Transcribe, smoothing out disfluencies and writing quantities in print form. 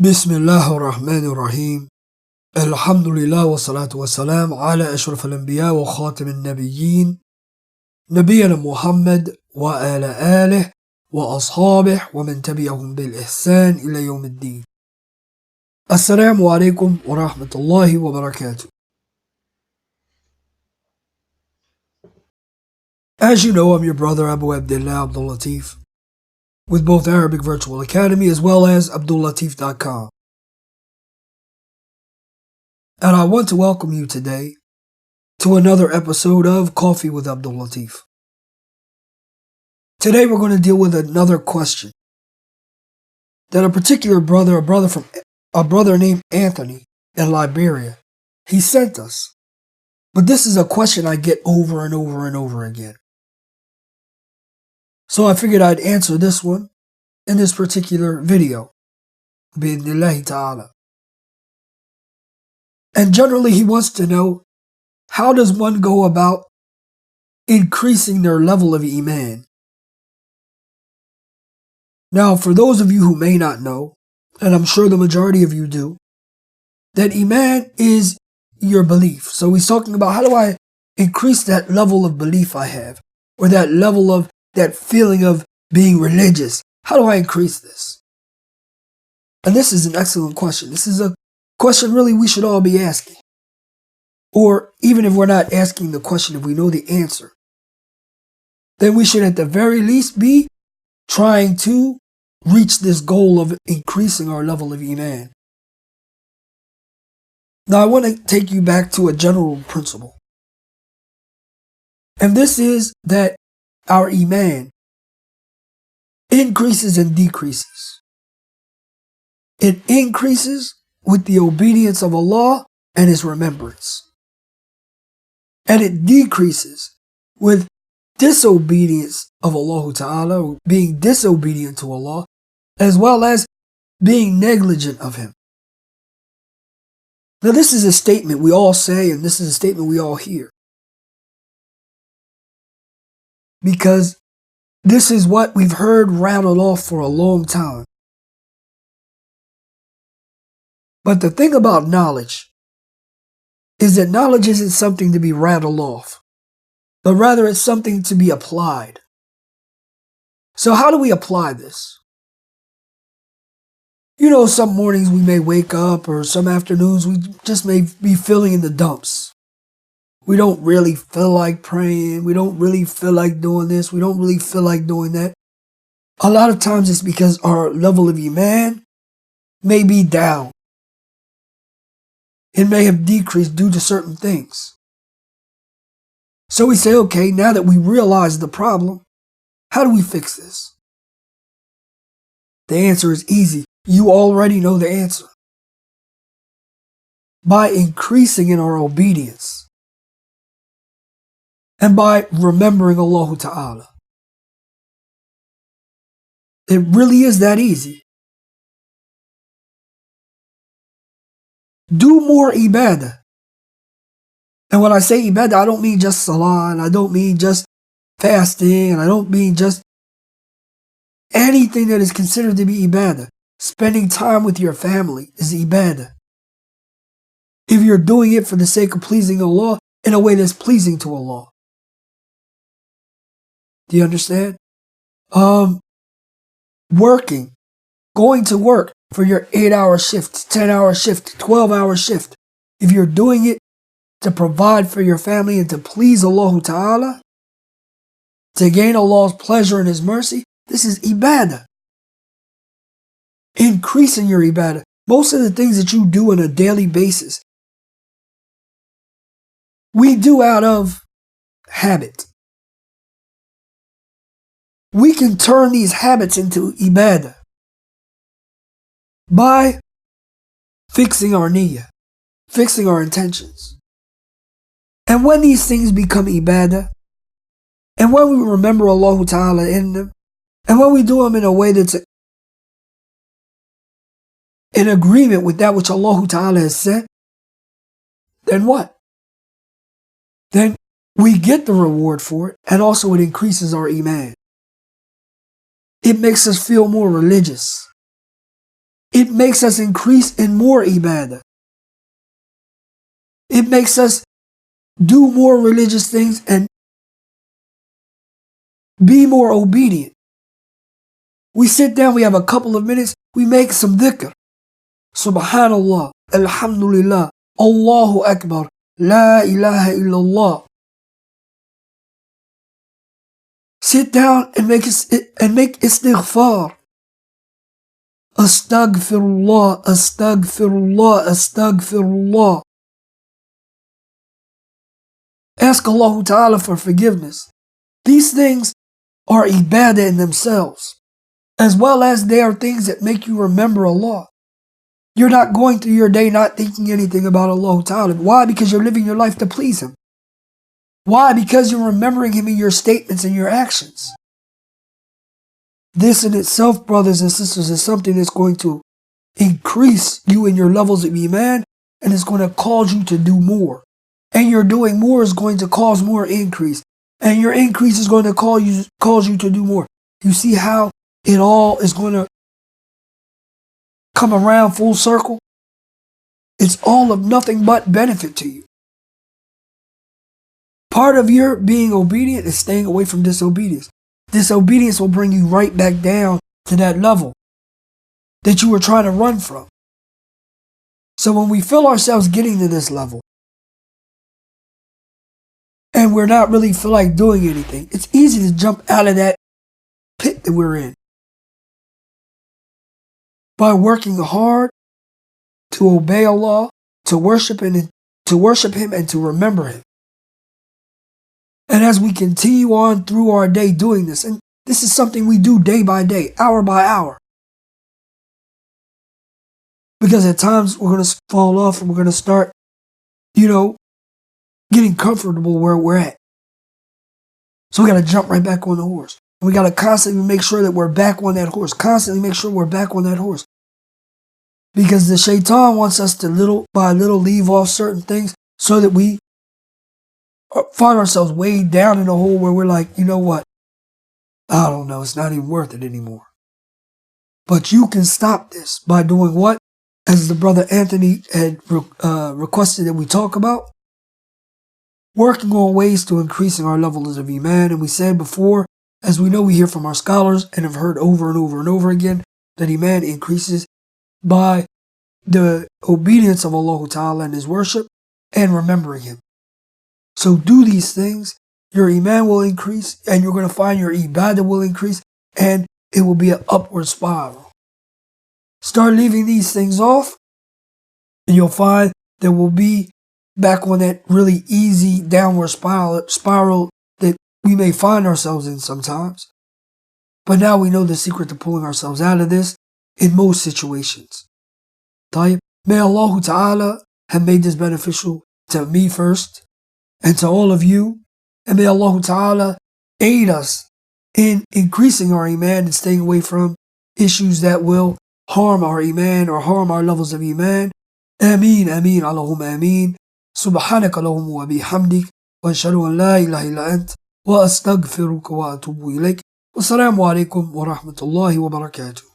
بسم الله الرحمن الرحيم. الحمد لله والصلاة والسلام على أشرف الأنبياء وخاتم النبيين نبينا محمد وآل آله وأصحابه ومن تبعهم بالإحسان إلى يوم الدين. السلام عليكم ورحمة الله وبركاته. As you know, I'm your brother Abdul-Lateef, with both Arabic Virtual Academy as well as Abdul-Lateef.com. And I want to welcome you today to another episode of Coffee with Abdul-Lateef. Today we're going to deal with another question that a brother named Anthony in Liberia, he sent us. But this is a question I get over and over and over again. So I figured I'd answer this one in this particular video. Bi-idhnillahi ta'ala. And generally he wants to know, how does one go about increasing their level of Emaan? Now, for those of you who may not know, and I'm sure the majority of you do, that Emaan is your belief. So he's talking about, how do I increase that level of belief I have, or that level of that feeling of being religious? How do I increase this? And this is an excellent question. This is a question really we should all be asking. Or even if we're not asking the question, if we know the answer, then we should at the very least be trying to reach this goal of increasing our level of Emaan. Now I want to take you back to a general principle. And this is that our Emaan increases and decreases. It increases with the obedience of Allah and His remembrance. And it decreases with disobedience of Allah Ta'ala, being disobedient to Allah, as well as being negligent of Him. Now this is a statement we all say, and this is a statement we all hear. Because this is what we've heard rattled off for a long time. But the thing about knowledge is that knowledge isn't something to be rattled off, but rather it's something to be applied. So how do we apply this? You know, some mornings we may wake up, or some afternoons we just may be feeling in the dumps. We don't really feel like praying. We don't really feel like doing this. We don't really feel like doing that. A lot of times it's because our level of Emaan may be down. It may have decreased due to certain things. So we say, okay, now that we realize the problem, how do we fix this? The answer is easy. You already know the answer. By increasing in our obedience. And by remembering Allah Ta'ala. It really is that easy. Do more ibadah. And when I say ibadah, I don't mean just salah, and I don't mean just fasting, and I don't mean just anything that is considered to be ibadah. Spending time with your family is ibadah. If you're doing it for the sake of pleasing Allah in a way that's pleasing to Allah. Do you understand? Working, going to work for your 8-hour shift, 10-hour shift, 12-hour shift. If you're doing it to provide for your family and to please Allah Ta'ala, to gain Allah's pleasure and His mercy, this is ibadah. Increasing your ibadah. Most of the things that you do on a daily basis, we do out of habit. We can turn these habits into ibadah by fixing our niyyah, fixing our intentions. And when these things become ibadah, and when we remember Allah Ta'ala in them, and when we do them in a way that's in agreement with that which Allah Ta'ala has said, then what? Then we get the reward for it, and also it increases our Emaan. It makes us feel more religious. It makes us increase in more ibadah. It makes us do more religious things and be more obedient. We sit down, we have a couple of minutes, we make some dhikr. Subhanallah, Alhamdulillah, Allahu Akbar, La ilaha illallah. Sit down and make istighfar. Astaghfirullah, astaghfirullah, astaghfirullah. Ask Allah Ta'ala for forgiveness. These things are ibadah in themselves, as well as they are things that make you remember Allah. You're not going through your day not thinking anything about Allah Ta'ala. Why? Because you're living your life to please Him. Why? Because you're remembering Him in your statements and your actions. This in itself, brothers and sisters, is something that's going to increase you in your levels of Emaan, and it's going to cause you to do more. And your doing more is going to cause more increase. And your increase is going to cause you to do more. You see how it all is going to come around full circle? It's all of nothing but benefit to you. Part of your being obedient is staying away from disobedience. Disobedience will bring you right back down to that level that you were trying to run from. So when we feel ourselves getting to this level, and we're not really feel like doing anything, it's easy to jump out of that pit that we're in. By working hard to obey Allah, to worship Him and to remember Him. And as we continue on through our day doing this, and this is something we do day by day, hour by hour. Because at times we're going to fall off and we're going to start, getting comfortable where we're at. So we got to jump right back on the horse. And we got to constantly make sure that we're back on that horse. Constantly make sure we're back on that horse. Because the shaitan wants us to little by little leave off certain things so that we find ourselves way down in a hole where we're like, you know what? I don't know. It's not even worth it anymore. But you can stop this by doing what? As the brother Anthony had requested that we talk about. Working on ways to increasing our levels of Emaan. And we said before, as we know, we hear from our scholars and have heard over and over and over again that Emaan increases by the obedience of Allah Ta'ala and His worship and remembering Him. So do these things, your Emaan will increase, and you're going to find your ibadah will increase, and it will be an upward spiral. Start leaving these things off, and you'll find that we'll be back on that really easy downward spiral that we may find ourselves in sometimes. But now we know the secret to pulling ourselves out of this in most situations. May Allah Ta'ala have made this beneficial to me first and to all of you. And may Allah Ta'ala aid us in increasing our Emaan and staying away from issues that will harm our Emaan or harm our levels of Emaan. Ameen, ameen, Allahumma ameen. سبحانك اللهم وبحمدك وأشهد أن لا إله إلا أنت وأستغفرك وأتوب إليك والسلام عليكم ورحمة الله وبركاته.